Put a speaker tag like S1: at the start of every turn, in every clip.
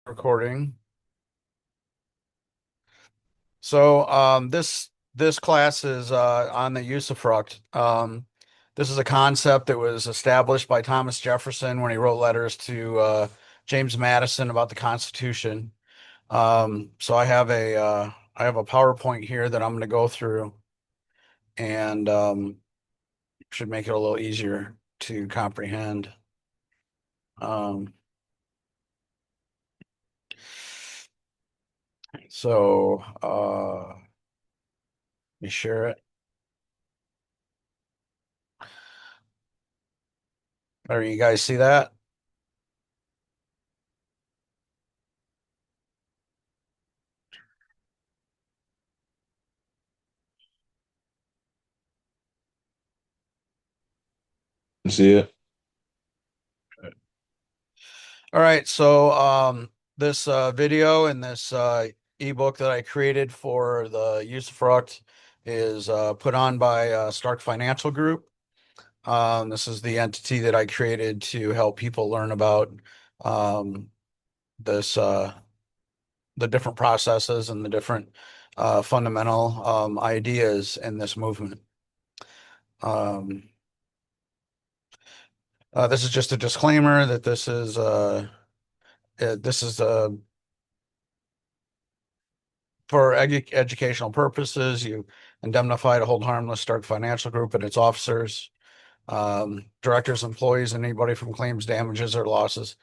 S1: Recording. So this class is on the USUFRUCT. This is a concept that was established by Thomas Jefferson when he wrote letters to James Madison about the Constitution. So I have a PowerPoint here that I'm going to go through and should make it a little easier to comprehend. Um, let me share it. There, you guys see that?
S2: See it.
S1: All right, so this video and this ebook that I created for the USUFRUCT is put on by Stark Financial Group. This is the entity that I created to help people learn about um, this the different processes and the different fundamental ideas in this movement. Um, this is just a disclaimer that this is for educational purposes. You indemnify to hold harmless Stark Financial Group and its officers, directors, employees, and anybody from claims, damages, or losses.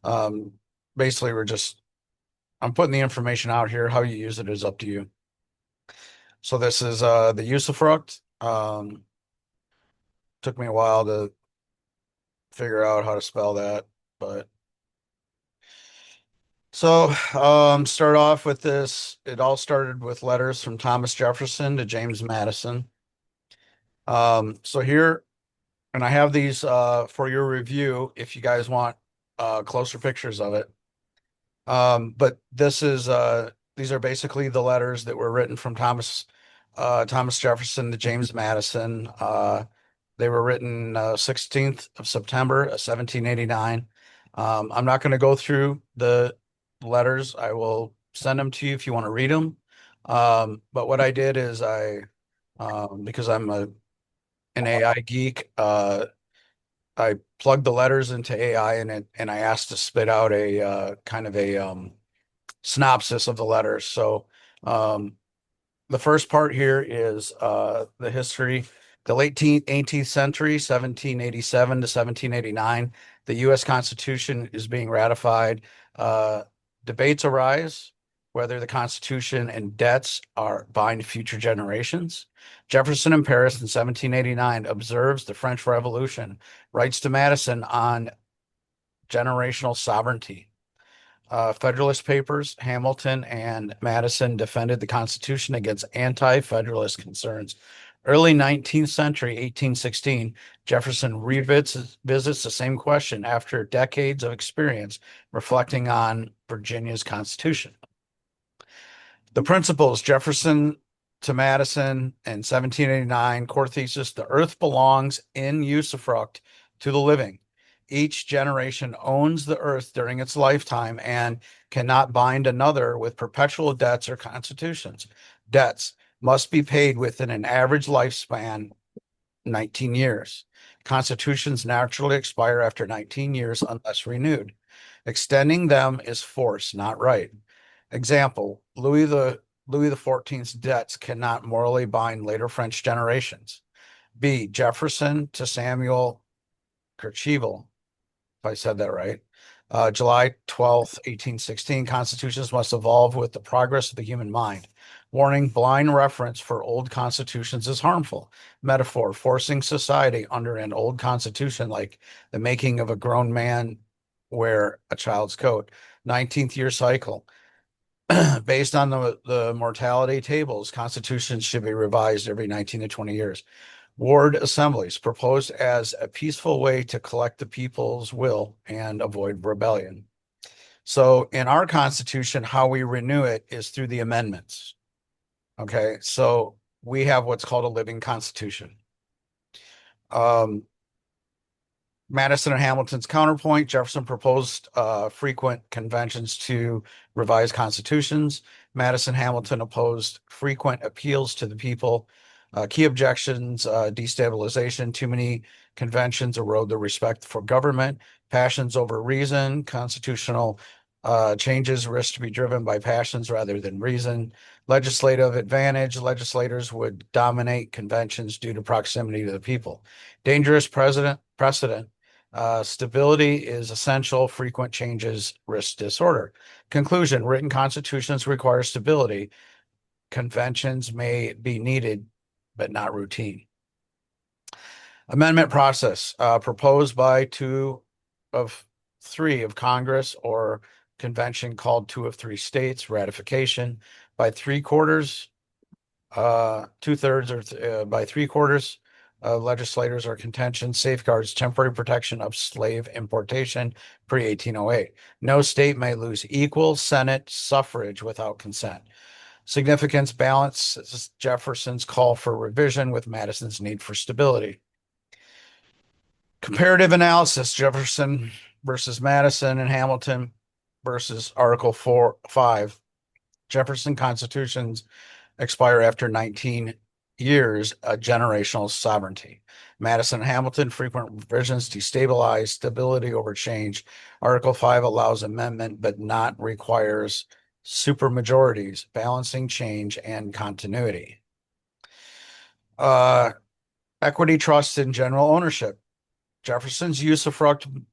S1: Um, Basically, I'm putting the information out here. How you use it is up to you. So this is the USUFRUCT. Took me a while to figure out how to spell that, but so start off with this. It all started with letters from Thomas Jefferson to James Madison. So here, and I have these for your review if you guys want closer pictures of it. But these are basically the letters that were written from Thomas Jefferson to James Madison. They were written 16th of September, 1789. I'm not going to go through the letters. I will send them to you if you want to read them. But what I did is because I'm an AI geek, I plugged the letters into AI and I asked to spit out a kind of a synopsis of the letters. So um, the first part here is the history. The late 18th century, 1787 to 1789, the U.S. Constitution is being ratified. Uh, Debates arise whether the Constitution and debts are bind future generations. Jefferson in Paris in 1789 observes the French Revolution, writes to Madison on generational sovereignty. Federalist Papers, Hamilton and Madison defended the Constitution against anti-Federalist concerns. Early 19th century, 1816, Jefferson visits the same question after decades of experience reflecting on Virginia's Constitution. The principles, Jefferson to Madison in 1789, core thesis, the earth belongs in usufruct to the living. Each generation owns the earth during its lifetime and cannot bind another with perpetual debts or constitutions. Debts must be paid within an average lifespan, 19 years. Constitutions naturally expire after 19 years unless renewed. Extending them is force, not right. Example, Louis the 14th's debts cannot morally bind later French generations. B. Jefferson to Samuel Kercheval, if I said that right. July 12th, 1816, constitutions must evolve with the progress of the human mind. Warning, blind reference for old constitutions is harmful. Metaphor, forcing society under an old constitution like the making of a grown man wear a child's coat. 19th year cycle. Based on the mortality tables, constitutions should be revised every 19 to 20 years. Ward assemblies proposed as a peaceful way to collect the people's will and avoid rebellion. So in our Constitution, how we renew it is through the amendments. Okay, so we have what's called a living Constitution. Um, Madison and Hamilton's counterpoint. Jefferson proposed frequent conventions to revise constitutions. Madison Hamilton opposed frequent appeals to the people. Key objections, destabilization, too many conventions erode the respect for government, passions over reason, constitutional changes risk to be driven by passions rather than reason. Legislative advantage, legislators would dominate conventions due to proximity to the people. Dangerous precedent. Stability is essential. Frequent changes risk disorder. Conclusion, written constitutions require stability. Conventions may be needed, but not routine. Amendment process, proposed by 2 of 3 of Congress or convention called 2 of 3 states. Ratification by 3/4, 2/3, or by 3/4 legislators or contention. Safeguards temporary protection of slave importation pre-1808. No state may lose equal Senate suffrage without consent. Significance balance Jefferson's call for revision with Madison's need for stability. Comparative analysis, Jefferson versus Madison and Hamilton versus Article 5. Jefferson constitutions expire after 19 years, a generational sovereignty. Madison and Hamilton, frequent revisions destabilize stability over change. Article 5 allows amendment, but not requires supermajorities, balancing change and continuity. Equity, trust, and general ownership. Jefferson's usufruct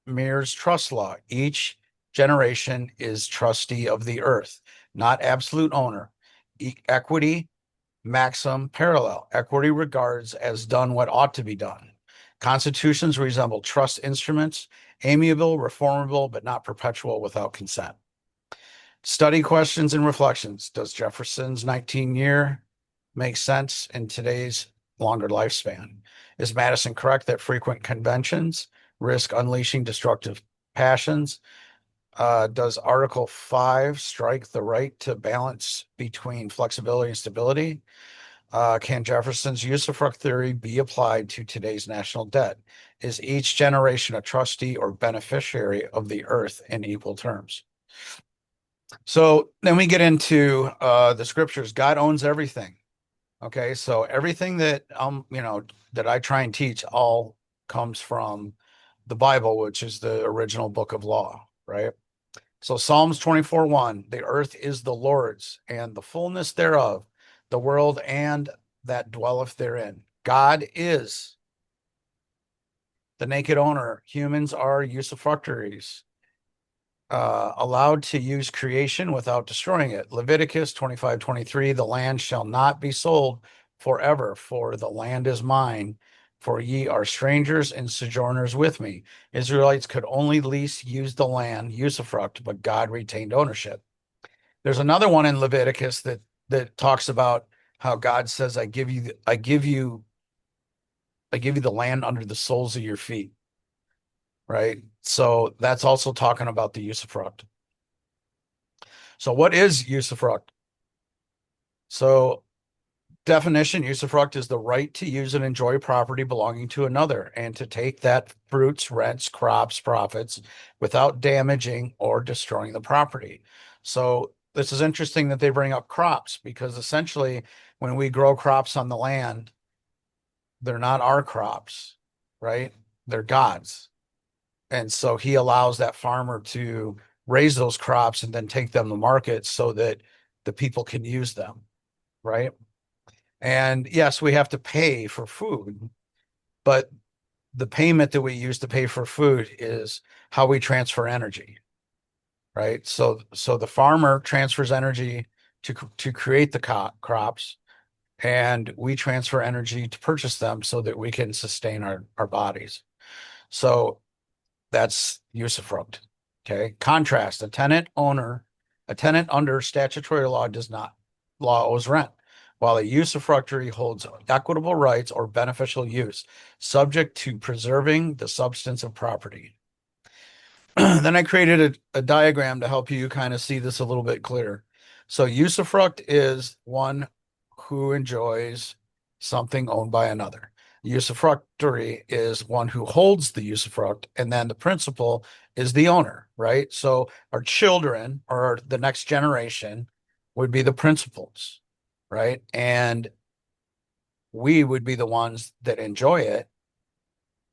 S1: mirrors trust law. Each generation is trustee of the earth, not absolute owner. Equity, maxim, parallel. Equity regards as done what ought to be done. Constitutions resemble trust instruments, amiable, reformable, but not perpetual without consent. Study questions and reflections. Does Jefferson's 19-year make sense in today's longer lifespan? Is Madison correct that frequent conventions risk unleashing destructive passions? Does Article 5 strike the right to balance between flexibility and stability? Can Jefferson's usufruct theory be applied to today's national debt? Is each generation a trustee or beneficiary of the earth in equal terms? So then we get into the scriptures. God owns everything. Okay, so everything that that I try and teach all comes from the Bible, which is the original book of law, right? So Psalms 24:1, the earth is the Lord's and the fullness thereof, the world and that dwelleth therein. God is the naked owner. Humans are usufructuaries, allowed to use creation without destroying it. Leviticus 25:23, the land shall not be sold forever, for the land is mine, for ye are strangers and sojourners with me. Israelites could only lease use the land, usufruct, but God retained ownership. There's another one in Leviticus that talks about how God says, I give you the land under the soles of your feet. Right? So that's also talking about the usufruct. So what is usufruct? So definition, usufruct is the right to use and enjoy property belonging to another and to take that fruits, rents, crops, profits without damaging or destroying the property. So this is interesting that they bring up crops, because essentially when we grow crops on the land, they're not our crops, right? They're God's. And so he allows that farmer to raise those crops and then take them to market so that the people can use them, right? And yes, we have to pay for food, but the payment that we use to pay for food is how we transfer energy, right? So the farmer transfers energy to create the crops, and we transfer energy to purchase them so that we can sustain our bodies. So that's usufruct. Okay. Contrast, a tenant under statutory law owes rent, while a usufructuary holds equitable rights or beneficial use, subject to preserving the substance of property. Then I created a diagram to help you kind of see this a little bit clearer. So usufruct is one who enjoys something owned by another. Usufructory is one who holds the usufruct, and then the principal is the owner, right? So our children or the next generation would be the principals, right? And we would be the ones that enjoy it.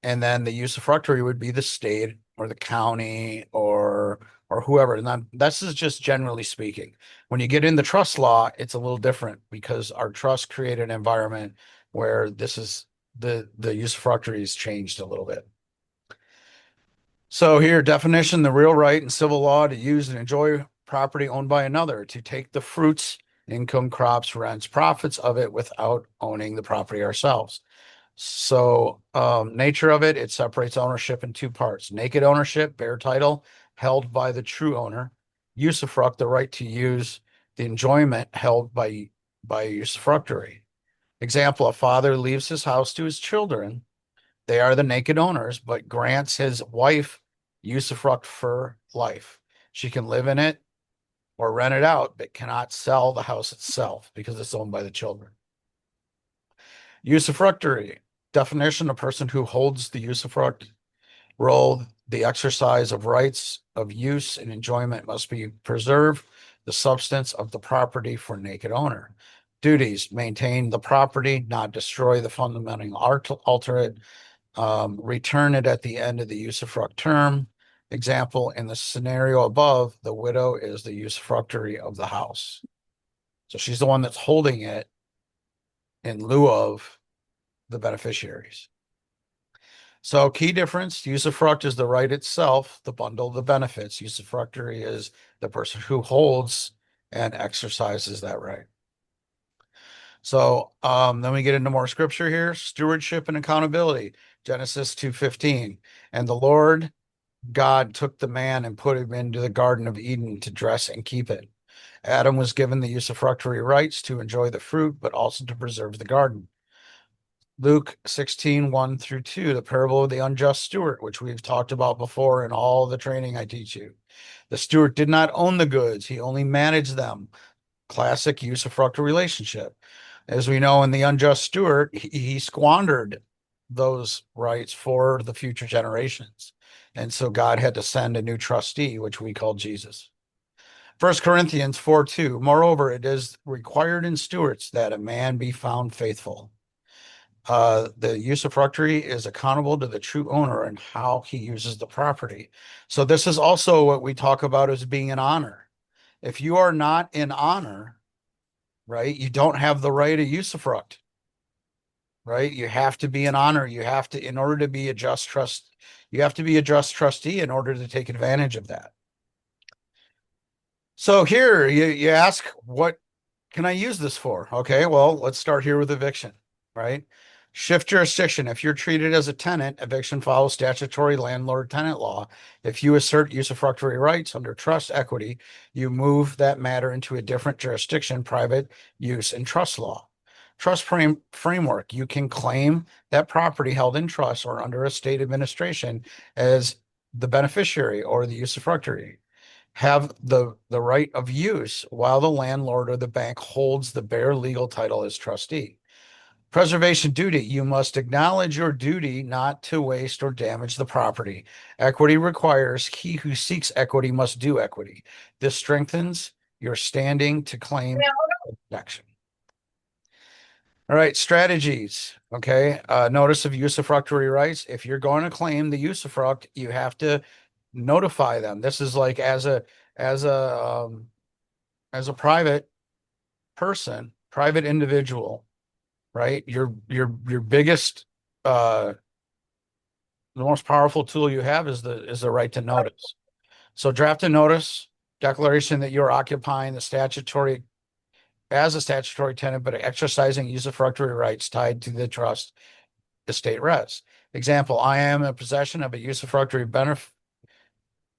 S1: And then the usufructory would be the state or the county or whoever. And this is just generally speaking. When you get in the trust law, it's a little different because our trust create an environment where this is the usufructory is changed a little bit. So here, definition: the real right in civil law to use and enjoy property owned by another, to take the fruits, income, crops, rents, profits of it without owning the property ourselves. So nature of it, it separates ownership in two parts: naked ownership, bare title, held by the true owner; usufruct, the right to use the enjoyment held by usufructory. Example: a father leaves his house to his children. They are the naked owners, but grants his wife usufruct for life. She can live in it or rent it out, but cannot sell the house itself because it's owned by the children. Usufructory definition: a person who holds the usufruct role, the exercise of rights of use and enjoyment must be preserve the substance of the property for naked owner. Duties: maintain the property, not destroy the fundamental, alter it, return it at the end of the usufruct term. Example: in the scenario above, the widow is the usufructory of the house. So she's the one that's holding it in lieu of the beneficiaries. So key difference: usufruct is the right itself, the bundle of the benefits. Usufructory is the person who holds and exercises that right. So then we get into more scripture here: stewardship and accountability. Genesis 2:15. And the Lord God took the man and put him into the Garden of Eden to dress and keep it. Adam was given the usufructory rights to enjoy the fruit, but also to preserve the garden. Luke 16:1-2, the parable of the unjust steward, which we've talked about before in all the training I teach you. The steward did not own the goods, he only managed them. Classic usufructuary relationship. As we know, in the unjust steward, he squandered those rights for the future generations. And so God had to send a new trustee, which we call Jesus. 1 Corinthians 4:2, moreover, it is required in stewards that a man be found faithful. The usufructory is accountable to the true owner and how he uses the property. So this is also what we talk about as being an honor. If you are not in honor, right, you don't have the right of usufruct, right? You have to be in honor. You have to, in order to be a just trust, you have to be a just trustee in order to take advantage of that. So here you ask, what can I use this for? Okay, well, let's start here with eviction, right? Shift jurisdiction. If you're treated as a tenant, eviction follows statutory landlord-tenant law. If you assert usufructory rights under trust equity, you move that matter into a different jurisdiction, private use and trust law. Trust framework. You can claim that property held in trust or under a state administration as the beneficiary or the usufructory. Have the right of use while the landlord or the bank holds the bare legal title as trustee. Preservation duty. You must acknowledge your duty not to waste or damage the property. Equity requires he who seeks equity must do equity. This strengthens your standing to claim protection. All right, strategies. Okay, notice of usufructory rights. If you're going to claim the usufruct, you have to notify them. This is like as a private person, private individual, right? Your biggest the most powerful tool you have is the right to notice. So draft a notice, declaration that you're occupying the statutory as a statutory tenant, but exercising usufructory rights tied to the trust estate res. Example: I am in possession of a usufructory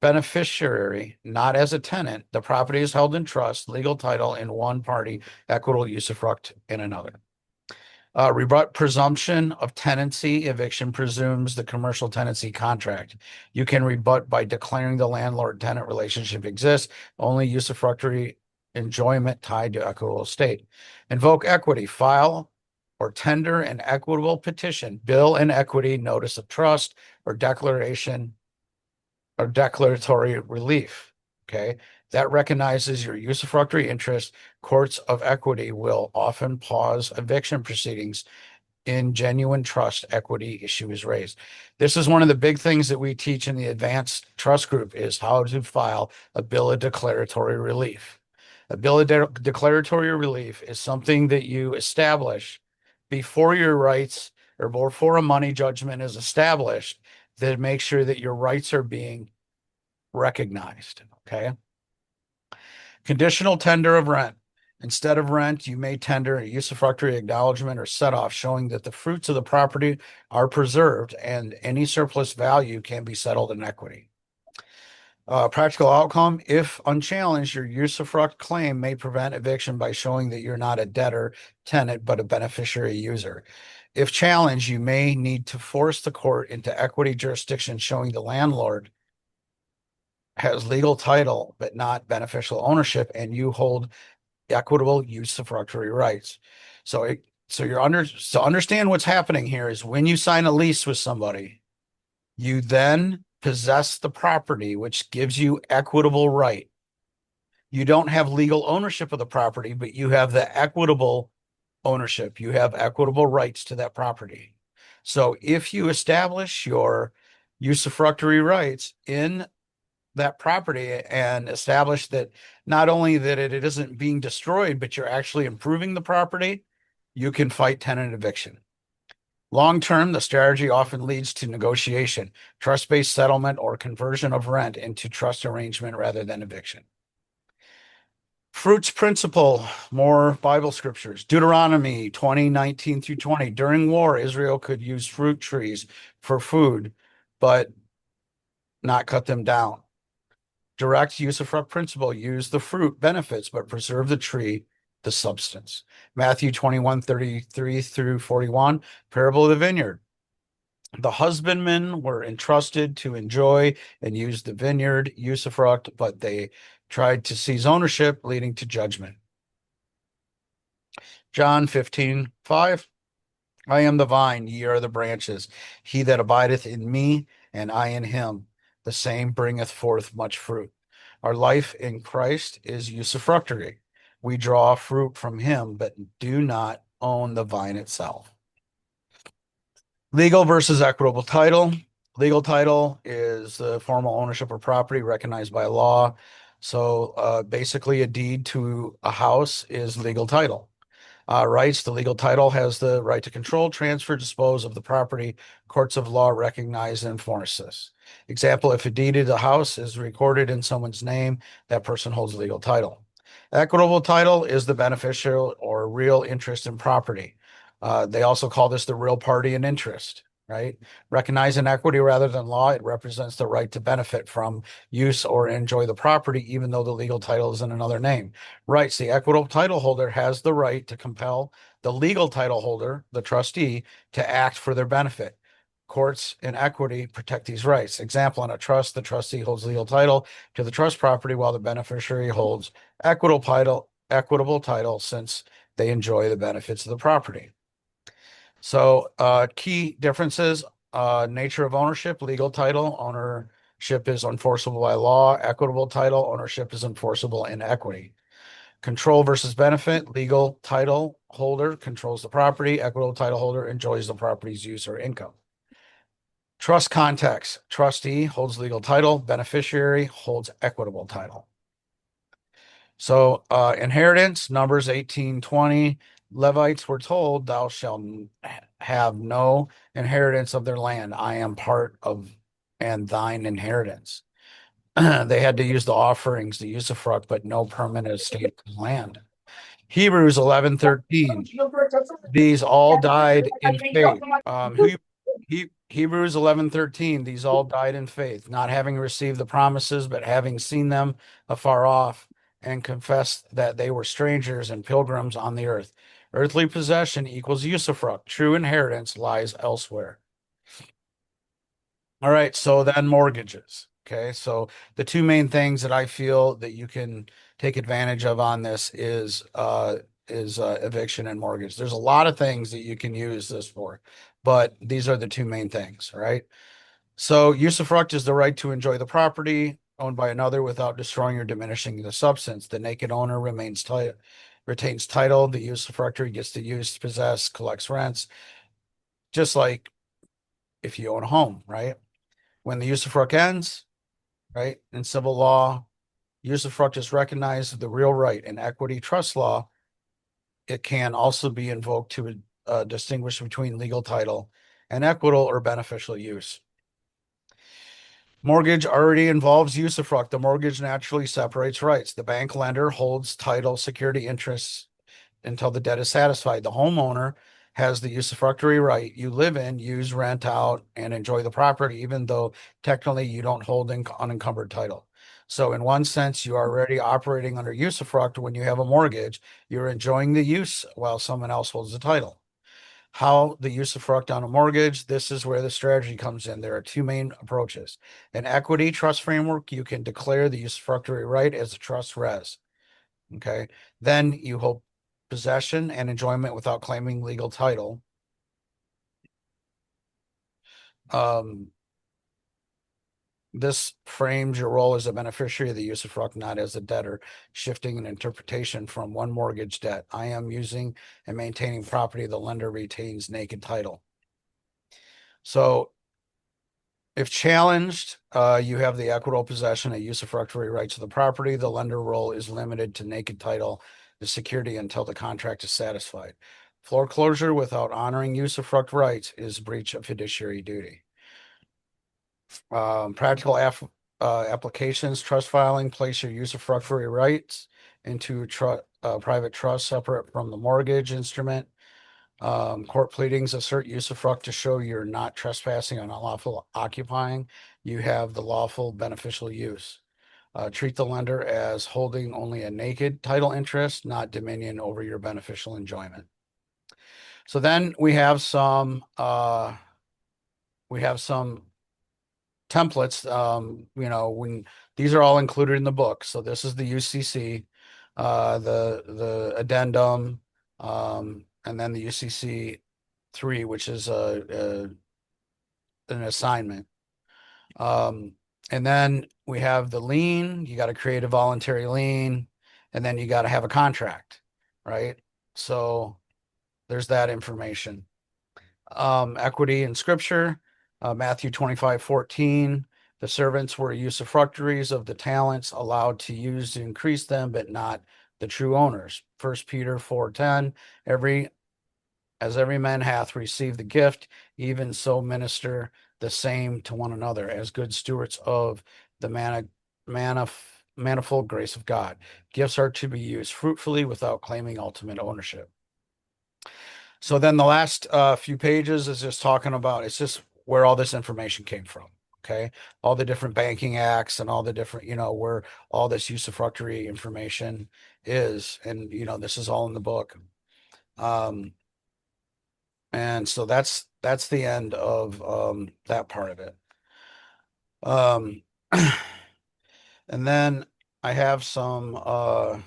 S1: beneficiary, not as a tenant. The property is held in trust, legal title in one party, equitable usufruct in another. Rebut presumption of tenancy. Eviction presumes the commercial tenancy contract. You can rebut by declaring the landlord-tenant relationship exists, only usufructory enjoyment tied to equitable estate. Invoke equity. File or tender an equitable petition, bill in equity, notice of trust, or declaration or declaratory relief. Okay. That recognizes your usufructuary interest. Courts of equity will often pause eviction proceedings in genuine trust equity issue is raised. This is one of the big things that we teach in the advanced trust group is how to file a bill of declaratory relief. A bill of declaratory relief is something that you establish before your rights or before a money judgment is established that makes sure that your rights are being recognized. Okay. Conditional tender of rent. Instead of rent, you may tender a usufructuary acknowledgement or set off showing that the fruits of the property are preserved and any surplus value can be settled in equity. Practical outcome, if unchallenged, your usufruct claim may prevent eviction by showing that you're not a debtor tenant, but a beneficiary user. If challenged, you may need to force the court into equity jurisdiction showing the landlord has legal title, but not beneficial ownership, and you hold equitable usufructuary rights. So understand what's happening here is when you sign a lease with somebody, you then possess the property, which gives you equitable right. You don't have legal ownership of the property, but you have the equitable ownership. You have equitable rights to that property. So if you establish your usufructuary rights in that property and establish that not only that it isn't being destroyed, but you're actually improving the property, you can fight tenant eviction. Long term, the strategy often leads to negotiation, trust-based settlement, or conversion of rent into trust arrangement rather than eviction. Fruits principle, more Bible scriptures. Deuteronomy 20:19 through 20. During war, Israel could use fruit trees for food, but not cut them down. Direct usufruct principle, use the fruit benefits, but preserve the tree, the substance. Matthew 21:33 through 41, parable of the vineyard. The husbandmen were entrusted to enjoy and use the vineyard usufruct, but they tried to seize ownership, leading to judgment. John 15:5. I am the vine, ye are the branches. He that abideth in me, and I in him, the same bringeth forth much fruit. Our life in Christ is usufructory. We draw fruit from him, but do not own the vine itself. Legal versus equitable title. Legal title is the formal ownership of property recognized by law. So basically a deed to a house is legal title. Rights, the legal title has the right to control, transfer, dispose of the property. Courts of law recognize and enforce this. Example, if a deed of the house is recorded in someone's name, that person holds legal title. Equitable title is the beneficial or real interest in property. They also call this the real party in interest, right? Recognize in equity rather than law, it represents the right to benefit from use or enjoy the property, even though the legal title is in another name. Rights, the equitable title holder has the right to compel the legal title holder, the trustee, to act for their benefit. Courts in equity protect these rights. Example, in a trust, the trustee holds legal title to the trust property while the beneficiary holds equitable title since they enjoy the benefits of the property. So key differences, nature of ownership, legal title, ownership is enforceable by law, equitable title, ownership is enforceable in equity. Control versus benefit, legal title holder controls the property, equitable title holder enjoys the property's use or income. Trust context, trustee holds legal title, beneficiary holds equitable title. So inheritance, Numbers 18:20, Levites were told, thou shalt have no inheritance of their land. I am part of and thine inheritance. They had to use the offerings, the usufruct, but no permanent estate of land. Hebrews 11:13, these all died in faith. Hebrews 11:13, these all died in faith, not having received the promises, but having seen them afar off, and confessed that they were strangers and pilgrims on the earth. Earthly possession equals usufruct. True inheritance lies elsewhere. All right, so then mortgages. Okay, so the two main things that I feel that you can take advantage of on this is eviction and mortgage. There's a lot of things that you can use this for, but these are the two main things, right? So usufruct is the right to enjoy the property owned by another without destroying or diminishing the substance. The naked owner retains title. The usufructuary gets to use, possess, collects rents, just like if you own a home, right? When the usufruct ends, right, in civil law, usufruct is recognized as the real right. In equity trust law, it can also be invoked to distinguish between legal title and equitable or beneficial use. Mortgage already involves usufruct. The mortgage naturally separates rights. The bank lender holds title, security interests until the debt is satisfied. The homeowner has the usufructuary right. You live in, use, rent out, and enjoy the property, even though technically you don't hold unencumbered title. So in one sense, you are already operating under usufruct when you have a mortgage. You're enjoying the use while someone else holds the title. How the usufruct on a mortgage, this is where the strategy comes in. There are two main approaches. An equity trust framework, you can declare the usufructuary right as a trust res. Okay. Then you hold possession and enjoyment without claiming legal title. This frames your role as a beneficiary of the usufruct, not as a debtor, shifting an interpretation from one mortgage debt. I am using and maintaining property. The lender retains naked title. So if challenged, you have the equitable possession of usufructuary rights to the property. The lender role is limited to naked title, the security until the contract is satisfied. Foreclosure without honoring usufruct rights is breach of fiduciary duty. Practical applications, trust filing, place your usufructuary rights into private trust separate from the mortgage instrument. Court pleadings assert usufruct to show you're not trespassing on unlawful occupying. You have the lawful beneficial use. Treat the lender as holding only a naked title interest, not dominion over your beneficial enjoyment. So then we have some templates. When these are all included in the book. So this is the UCC, the addendum, and then the UCC 3, which is an assignment. And then we have the lien. You got to create a voluntary lien, and then you got to have a contract, right? So there's that information. Equity in scripture, Matthew 25:14. The servants were usufructuaries of the talents, allowed to use to increase them, but not the true owners. 1 Peter 4:10. As every man hath received the gift, even so minister the same to one another as good stewards of the manifold grace of God. Gifts are to be used fruitfully without claiming ultimate ownership. So then the last few pages is just talking about, it's just where all this information came from. Okay. All the different banking acts and all the different, where all this usufructuary information is. And, this is all in the book. And so that's the end of that part of it. And then I have some I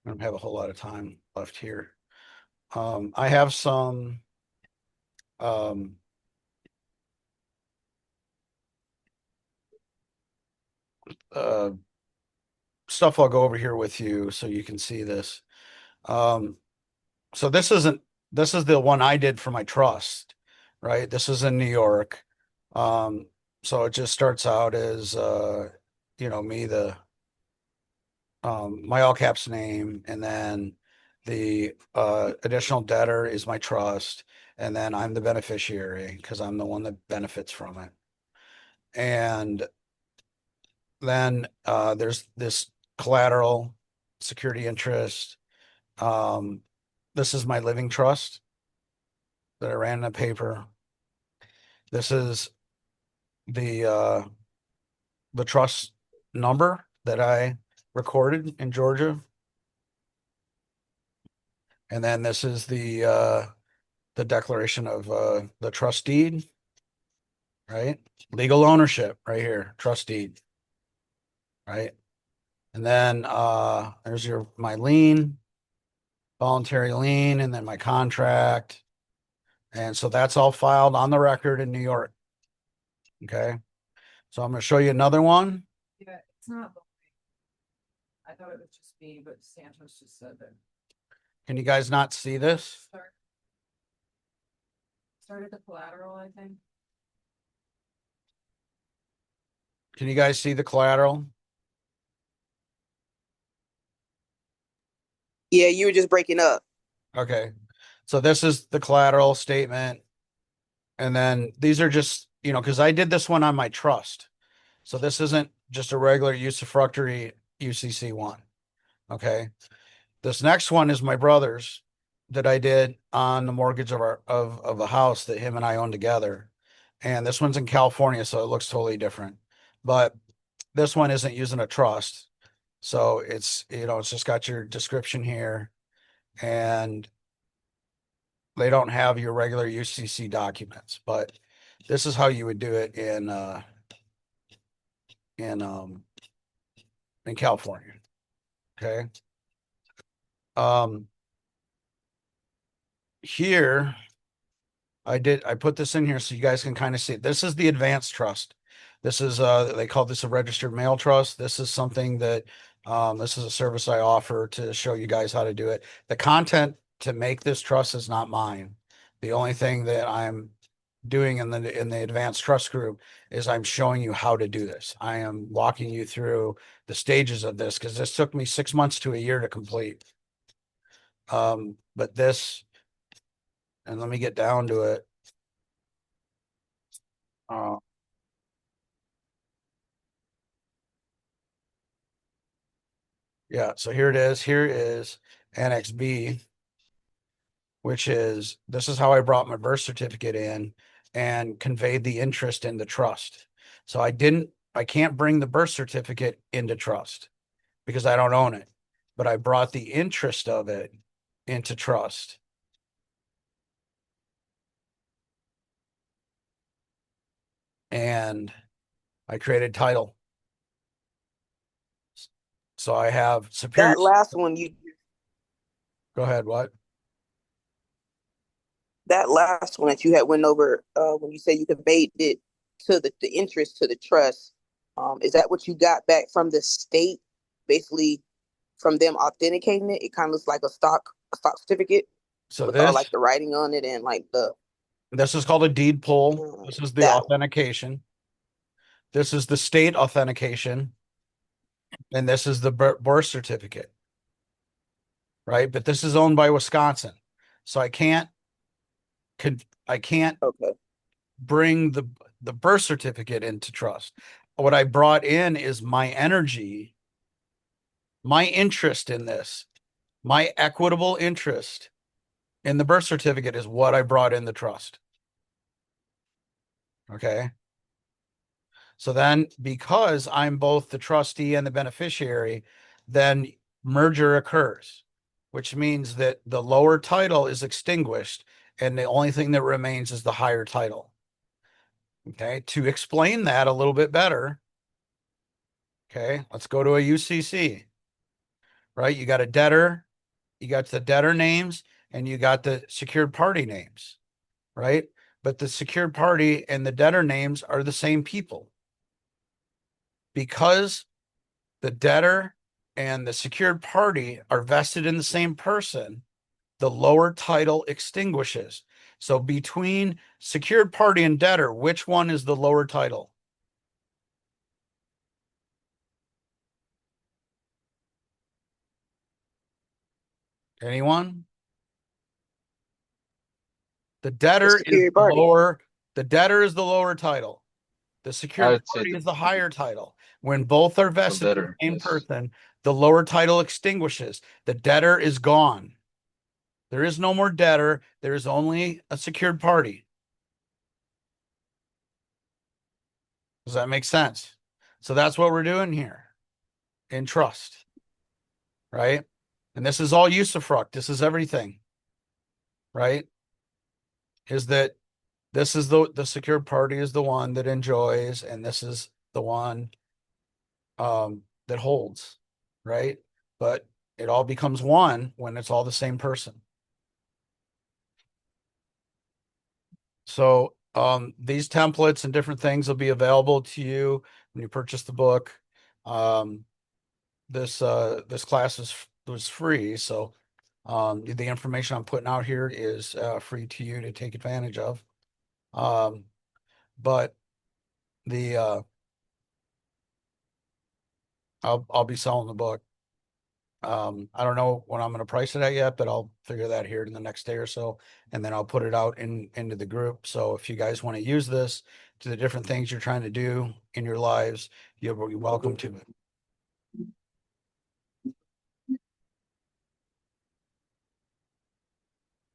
S1: don't have a whole lot of time left here. I have some stuff I'll go over here with you so you can see this. So this is the one I did for my trust, right? This is in New York. So it just starts out as me, my all caps name, and then the additional debtor is my trust, and then I'm the beneficiary because I'm the one that benefits from it. And then there's this collateral security interest. This is my living trust that I ran in a paper. This is the trust number that I recorded in Georgia. And then this is the declaration of the trust deed, right? Legal ownership right here, trust deed, right? And then there's my lien. voluntary lien, and then my contract. And so that's all filed on the record in New York. Okay. So I'm going to show you another one.
S2: Yeah, it's not. I thought it was just me, but Santos just said that.
S1: Can you guys not see this?
S2: Started the collateral, I think.
S1: Can you guys see the collateral?
S3: Yeah, you were just breaking up.
S1: Okay. So this is the collateral statement. And then these are just, because I did this one on my trust. So this isn't just a regular usufructory UCC one. Okay. This next one is my brother's that I did on the mortgage of of a house that him and I own together. And this one's in California, so it looks totally different. But this one isn't using a trust. So it's just got your description here, and they don't have your regular UCC documents, but this is how you would do it in California. Okay. Here I put this in here so you guys can kind of see it. This is the advanced trust. This is they call this a registered mail trust. This is something that this is a service I offer to show you guys how to do it. The content to make this trust is not mine. The only thing that I'm doing in the advanced trust group is I'm showing you how to do this. I am walking you through the stages of this because this took me 6 months to a year to complete. But this, and let me get down to it. Yeah, so here it is. Here is Annex B, which is this is how I brought my birth certificate in and conveyed the interest in the trust. So I can't bring the birth certificate into trust because I don't own it, but I brought the interest of it into trust. And I created title. So I have superior.
S3: That last one
S1: Go ahead. What?
S3: that last one that you had went over when you said you conveyed it to the interest to the trust. Is that what you got back from the state, basically from them authenticating it? It kind of looks like a stock certificate
S1: So
S3: with all
S1: this
S3: like the writing on it and like
S1: this is called a deed poll. This is the authentication. This is the state authentication. And this is the birth certificate. Right? But this is owned by Wisconsin. So I can't
S3: okay.
S1: bring the birth certificate into trust. What I brought in is my energy, my interest in this, my equitable interest in the birth certificate is what I brought in the trust. Okay. So then, because I'm both the trustee and the beneficiary, then merger occurs, which means that the lower title is extinguished and the only thing that remains is the higher title. Okay. To explain that a little bit better, okay, let's go to a UCC, right? You got a debtor, you got the debtor names, and you got the secured party names, right? But the secured party and the debtor names are the same people. Because the debtor and the secured party are vested in the same person, the lower title extinguishes. So between secured party and debtor, which one is the lower title? Anyone? The debtor is the lower, the debtor is the lower title. The secured party is the higher title. When both are vested in the same person, the lower title extinguishes. The debtor is gone. There is no more debtor. There is only a secured party. Does that make sense? So that's what we're doing here in trust, right? And this is all USUFRUCT. This is everything, right? Is that this is the secured party is the one that enjoys, and this is the one that holds, right? But it all becomes one when it's all the same person. So these templates and different things will be available to you when you purchase the book. This class was free, so the information I'm putting out here is free to you to take advantage of. But the I'll be selling the book. I don't know when I'm going to price it at yet, but I'll figure that here in the next day or so, and then I'll put it out into the group. So if you guys want to use this to the different things you're trying to do in your lives, you're welcome to it.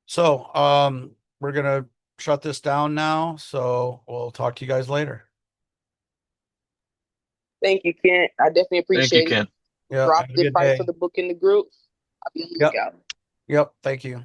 S1: So we're gonna shut this down now. So we'll talk to you guys later.
S3: Thank you, Kent. I definitely
S4: Thank you,
S3: appreciate it.
S4: Ken.
S1: Yeah,
S3: Drop
S1: have a
S3: the
S1: good
S3: price
S1: day.
S3: of the book in the group. I'll be on the
S1: Yep.
S3: lookout.
S1: Yep, thank you.